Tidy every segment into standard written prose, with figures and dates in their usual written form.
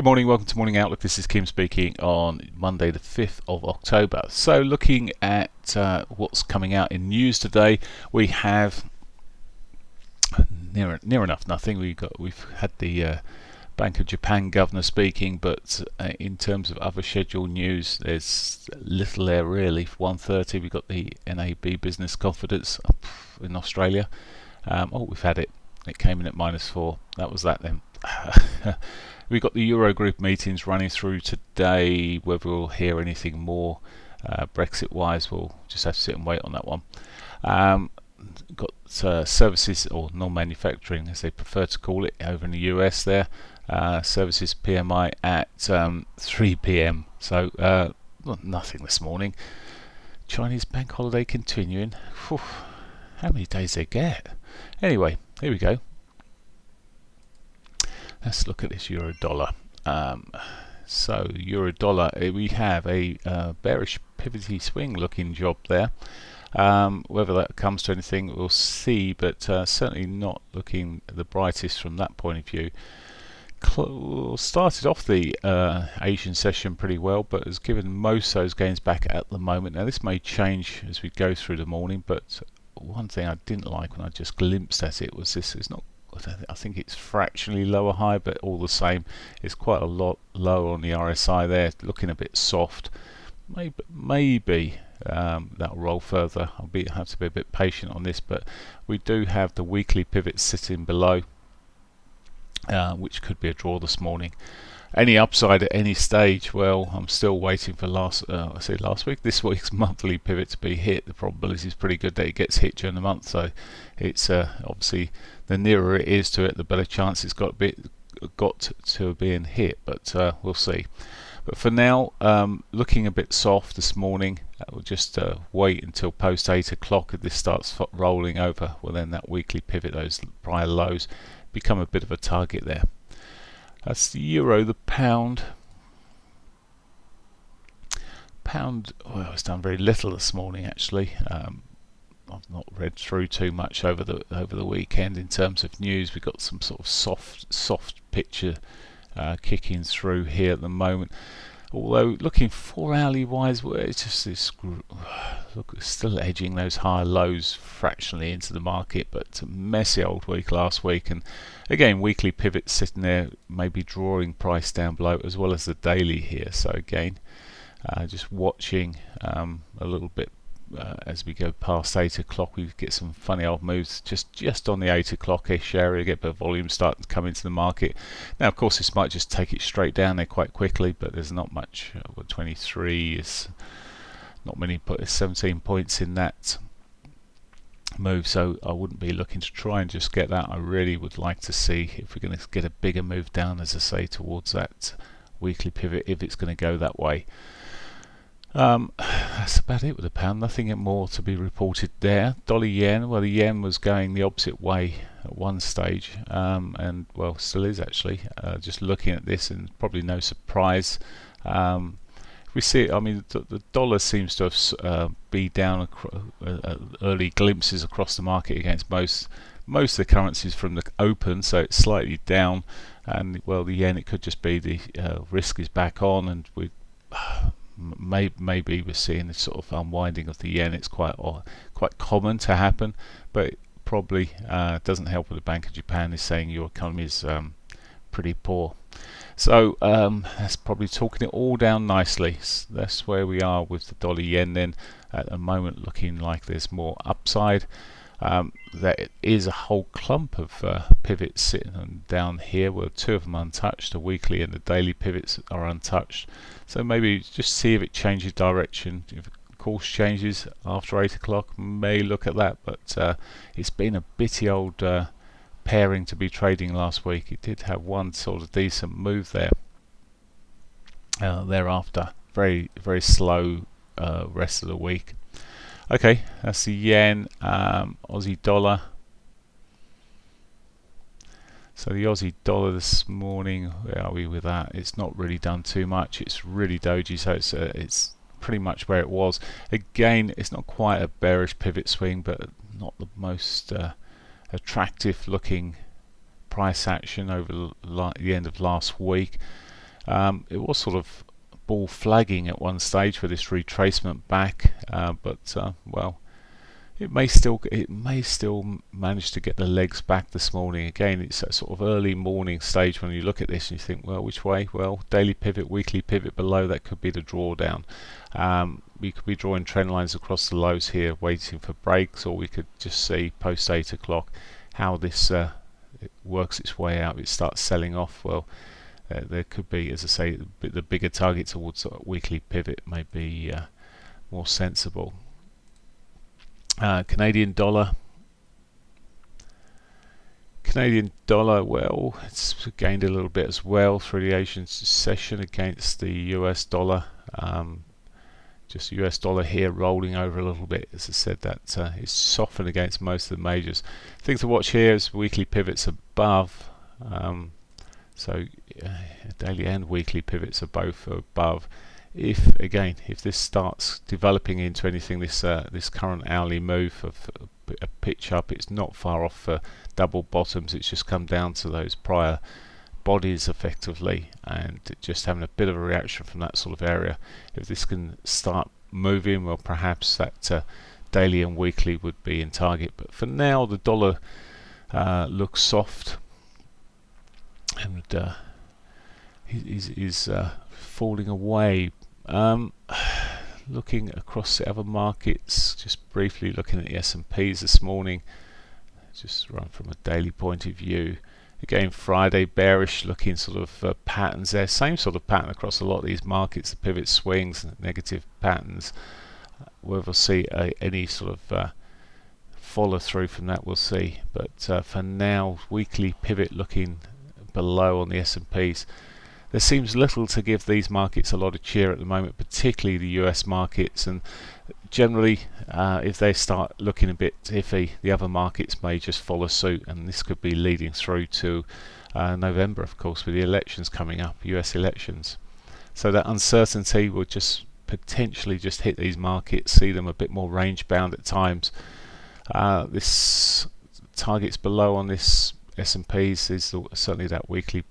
Good morning, welcome to Morning Outlook. This is Kim speaking on Monday the 5th of October. So looking at what's coming out in news today, we have near enough nothing. We've had the Bank of Japan governor speaking, but in terms of other scheduled news, there's little there really. For 1:30 we've got the NAB business confidence in Australia. We've had it. It came in at -4. That was that then. We've got the Eurogroup meetings running through today. Whether we'll hear anything more Brexit-wise, we'll just have to sit and wait on that one. Got services, or non-manufacturing as they prefer to call it, over in the US there. Services PMI at 3 p.m. So nothing this morning. Chinese bank holiday continuing. Whew, how many days they get? Anyway, here we go. Let's look at this euro dollar. So euro dollar, we have a bearish pivoty swing looking job there. Whether that comes to anything, we'll see, but certainly not looking the brightest from that point of view. Started off the Asian session pretty well, but has given most of those gains back at the moment. Now this may change as we go through the morning, but one thing I didn't like when I just glimpsed at it was this. It's not. I think it's fractionally lower high, but all the same, it's quite a lot lower on the RSI there, looking a bit soft. Maybe that'll roll further. I'll have to be a bit patient on this, but we do have the weekly pivot sitting below, which could be a draw this morning. Any upside at any stage? Well, I'm still waiting for this week's monthly pivot to be hit. The probability is pretty good that it gets hit during the month, so it's obviously the nearer it is to it, the better chance it's got to being hit. But we'll see. But for now, looking a bit soft this morning. We'll just wait until post 8 o'clock. If this starts rolling over, well then that weekly pivot, those prior lows, become a bit of a target there. That's the euro. The pound. Well, it's done very little this morning actually. I've not read through too much over the weekend in terms of news. We've got some sort of soft picture kicking through here at the moment. Although looking 4 hourly wise, it's just this. Look, it's still edging those higher lows fractionally into the market, but a messy old week last week, and again weekly pivots sitting there, maybe drawing price down below as well as the daily here. So again, just watching a little bit as we go past 8 o'clock. We get some funny old moves just on the 8 o'clock-ish area, get a bit of volume starting to come into the market. Now of course this might just take it straight down there quite quickly, but there's not much. 23 is not many, 17 points in that move, so I wouldn't be looking to try and just get that. I really would like to see if we're going to get a bigger move down, as I say, towards that weekly pivot, if it's going to go that way. That's about it with the pound. Nothing more to be reported there. Dollar yen, well, the yen was going the opposite way at one stage, and well, still is actually. Just looking at this, and probably no surprise. We see, I mean, the dollar seems to have be down early glimpses across the market against most of the currencies from the open, so it's slightly down. And well, the yen, it could just be the risk is back on, and we. Maybe we're seeing this sort of unwinding of the yen. It's quite common to happen, but it probably doesn't help with the Bank of Japan is saying your economy is pretty poor. So that's probably talking it all down nicely. That's where we are with the dollar yen then at the moment, looking like there's more upside. There is a whole clump of pivots sitting down here. Well, 2 of them untouched. The weekly and the daily pivots are untouched. So maybe just see if it changes direction. If course changes after 8 o'clock, may look at that. But it's been a bitty old pairing to be trading last week. It did have one sort of decent move there. Thereafter, very very slow rest of the week. Okay, that's the yen, Aussie dollar. So the Aussie dollar this morning, where are we with that? It's not really done too much. It's really doji, so it's pretty much where it was. Again, it's not quite a bearish pivot swing, but not the most attractive looking price action over the end of last week. It was sort of ball flagging at one stage for this retracement back, but well, it may still manage to get the legs back this morning. Again, it's a sort of early morning stage when you look at this and you think, well, which way? Well, daily pivot, weekly pivot below, that could be the drawdown. We could be drawing trend lines across the lows here, waiting for breaks, or we could just see post 8 o'clock how this it works its way out. It starts selling off. Well, there could be, as I say, the bigger target towards a weekly pivot may be more sensible. Canadian dollar. Well, it's gained a little bit as well through the Asian session against the US dollar. Just US dollar here rolling over a little bit. As I said, that it's softened against most of the majors. Thing to watch here is weekly pivots above. So daily and weekly pivots are both above. If this starts developing into anything, this current hourly move of a pitch up, it's not far off double bottoms. It's just come down to those prior bodies effectively, and just having a bit of a reaction from that sort of area. If this can start moving, well, perhaps that daily and weekly would be in target. But for now, the dollar looks soft, and is falling away. Looking across the other markets, just briefly looking at the S&Ps this morning, just run from a daily point of view. Again, Friday bearish looking sort of patterns there. Same sort of pattern across a lot of these markets, the pivot swings and negative patterns. Whether we'll see any sort of follow through from that, we'll see. But for now, weekly pivot looking below on the S&Ps. There seems little to give these markets a lot of cheer at the moment, particularly the US markets, and generally if they start looking a bit iffy, the other markets may just follow suit, and this could be leading through to November, of course, with the elections coming up, US elections. So that uncertainty will just potentially just hit these markets, see them a bit more range bound at times. This targets below on this S&Ps is certainly that weekly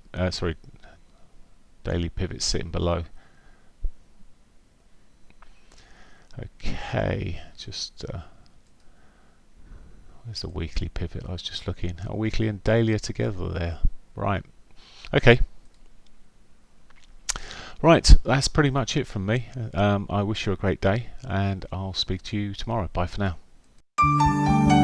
daily pivot sitting below. Okay, just where's the weekly pivot? I was just looking. A weekly and daily are together there. Right. Okay. Right, that's pretty much it from me. I wish you a great day, and I'll speak to you tomorrow. Bye for now.